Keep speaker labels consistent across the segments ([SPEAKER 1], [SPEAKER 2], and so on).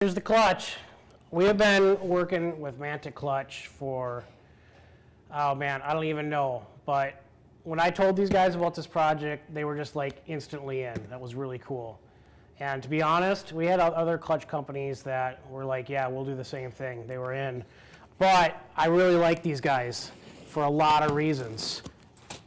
[SPEAKER 1] Here's the clutch. We have been working with Mantic clutch for, oh man, I don't even know. But when I told these guys about this project, they were just like instantly in. That was really cool. And to be honest, we had other clutch companies that were like, yeah, we'll do the same thing. They were in. But I really like these guys for a lot of reasons.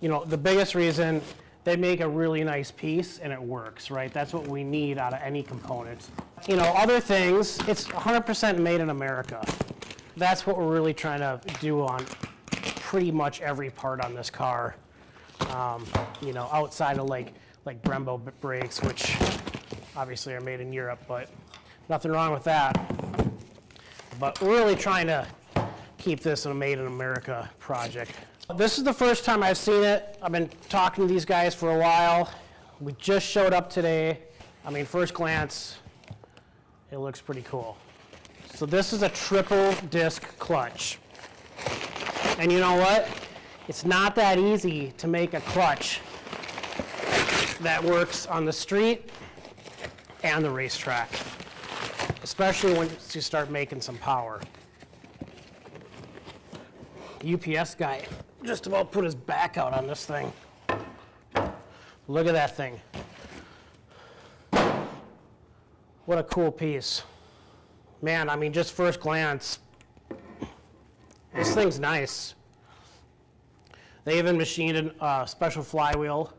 [SPEAKER 1] You know, the biggest reason, they make a really nice piece and it works, right? That's what we need out of any component. You know, other things, it's 100% made in America. That's what we're really trying to do on pretty much every part on this car. You know, outside of like Brembo brakes, which obviously are made in Europe, but nothing wrong with that. But we're really trying to keep this a made in America project. This is the first time I've seen it. I've been talking to these guys for a while. We just showed up today. I mean, first glance, it looks pretty cool. So this is a triple disc clutch. And you know what? It's not that easy to make a clutch that works on the street and the racetrack, especially once you start making some power. UPS guy just about put his back out on this thing. Look at that thing. What a cool piece. Man, I mean, just first glance, this thing's nice. They even machined a special flywheel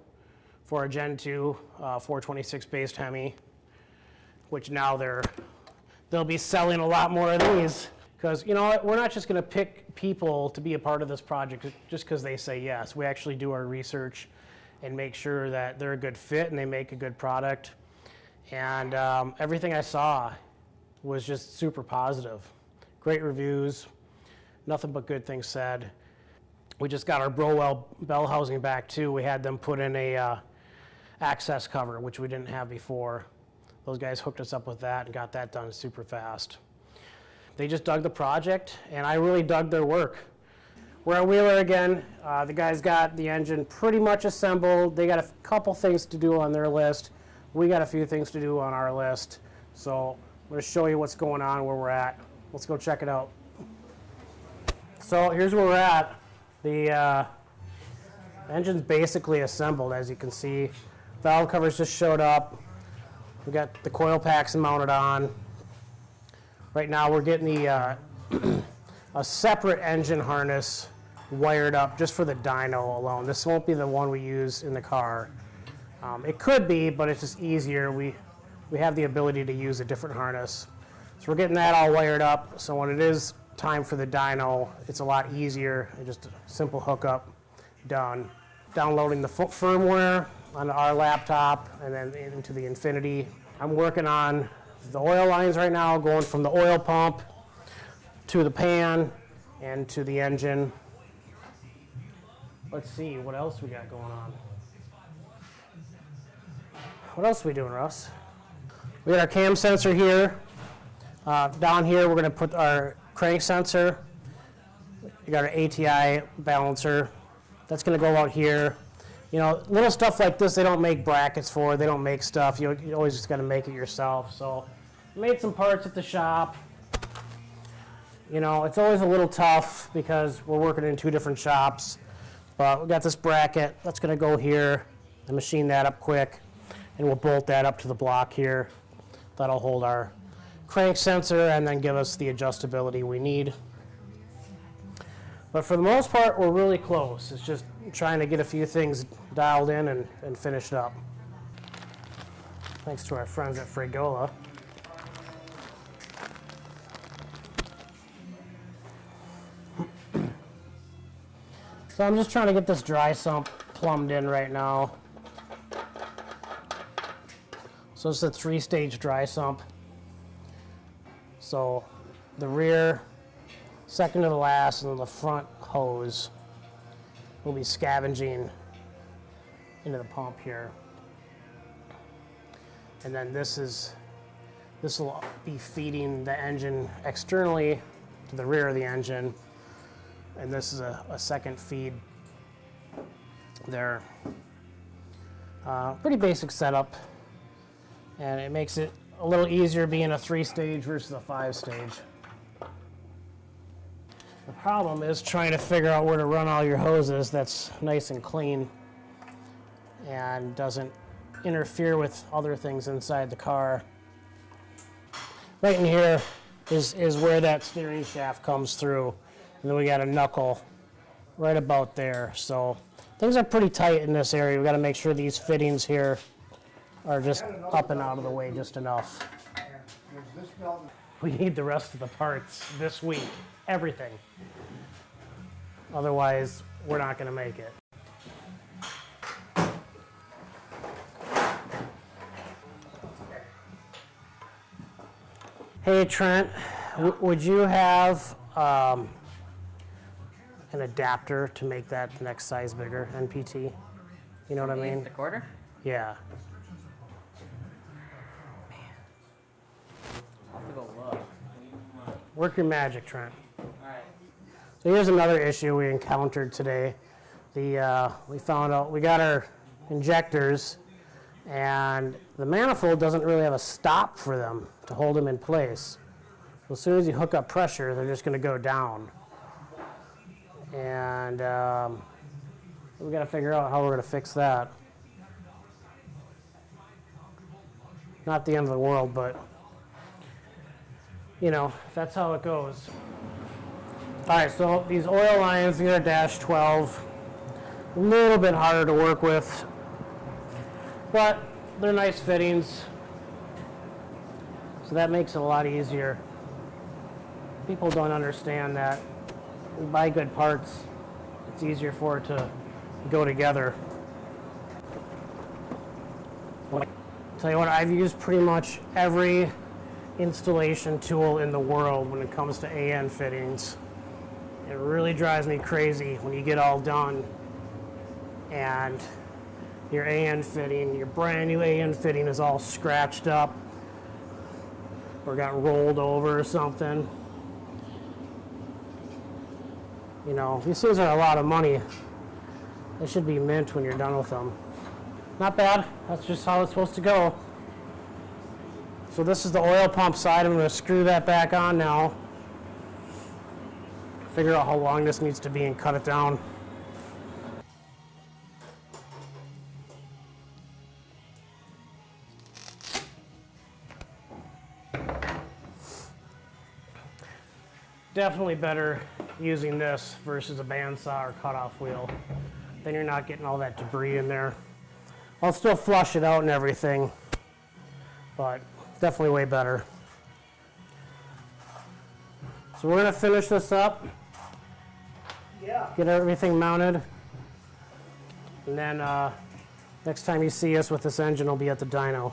[SPEAKER 1] for a Gen 2 426 based Hemi, which now they'll be selling a lot more of these. Because, you know what, we're not just going to pick people to be a part of this project just because they say yes. We actually do our research and make sure that they're a good fit and they make a good product. And everything I saw was just super positive. Great reviews, nothing but good things said. We just got our Browell bell housing back too. We had them put in a access cover, which we didn't have before. Those guys hooked us up with that and got that done super fast. They just dug the project, and I really dug their work. We're at Wheeler again. The guys got the engine pretty much assembled. They got a couple things to do on their list. We got a few things to do on our list. So I'm going to show you what's going on, where we're at. Let's go check it out. So here's where we're at. The engine's basically assembled, as you can see. Valve covers just showed up. We got the coil packs mounted on. Right now we're getting the a separate engine harness wired up just for the dyno alone. This won't be the one we use in the car. It could be, but it's just easier. We have the ability to use a different harness. So we're getting that all wired up, so when it is time for the dyno, it's a lot easier. Just a simple hookup, done. Downloading the firmware on our laptop and then into the Infinity. I'm working on the oil lines right now, going from the oil pump to the pan and to the engine. Let's see what else we got going on. What else are we doing, Russ? We got our cam sensor here. Down here, we're going to put our crank sensor. We got our ATI balancer. That's going to go out here. You know, little stuff like this, they don't make brackets for. They don't make stuff. You always just got to make it yourself. So, made some parts at the shop. You know, it's always a little tough because we're working in two different shops. But we got this bracket that's going to go here and machine that up quick. And we'll bolt that up to the block here. That'll hold our crank sensor and then give us the adjustability we need. But for the most part, we're really close. It's just trying to get a few things dialed in and finished up. Thanks to our friends at Fregola. So I'm just trying to get this dry sump plumbed in right now. So it's a 3-stage dry sump. So the rear, second to the last, and then the front hose will be scavenging into the pump here. And then this will be feeding the engine externally to the rear of the engine. And this is a second feed there. Pretty basic setup, and it makes it a little easier being a 3-stage versus a 5-stage. The problem is trying to figure out where to run all your hoses that's nice and clean and doesn't interfere with other things inside the car. Right in here is where that steering shaft comes through, and then we got a knuckle right about there. So things are pretty tight in this area. We got to make sure these fittings here are just up and out of the way just enough. We need the rest of the parts this week, everything. Otherwise, we're not going to make it. Hey Trent, would you have an adapter to make that the next size bigger, NPT? You know what I mean?
[SPEAKER 2] The quarter?
[SPEAKER 1] Yeah.
[SPEAKER 2] Man. I'll have to go look.
[SPEAKER 1] Work your magic, Trent.
[SPEAKER 2] Alright.
[SPEAKER 1] So here's another issue we encountered today. We found out we got our injectors, and the manifold doesn't really have a stop for them to hold them in place. So as soon as you hook up pressure, they're just going to go down. And we got to figure out how we're going to fix that. Not the end of the world, but you know, that's how it goes. All right, so these oil lines, these are dash 12. A little bit harder to work with, but they're nice fittings. So that makes it a lot easier. People don't understand that. We buy good parts, it's easier for it to go together. Tell you what, I've used pretty much every installation tool in the world when it comes to AN fittings. It really drives me crazy when you get all done and your AN fitting, your brand new AN fitting is all scratched up or got rolled over or something. You know, these things are a lot of money. They should be mint when you're done with them. Not bad, that's just how it's supposed to go. So this is the oil pump side. I'm going to screw that back on now. Figure out how long this needs to be and cut it down. Definitely better using this versus a bandsaw or cutoff wheel. Then you're not getting all that debris in there. I'll still flush it out and everything, but definitely way better. So we're going to finish this up. Yeah. Get everything mounted. And then next time you see us with this engine, will be at the dyno.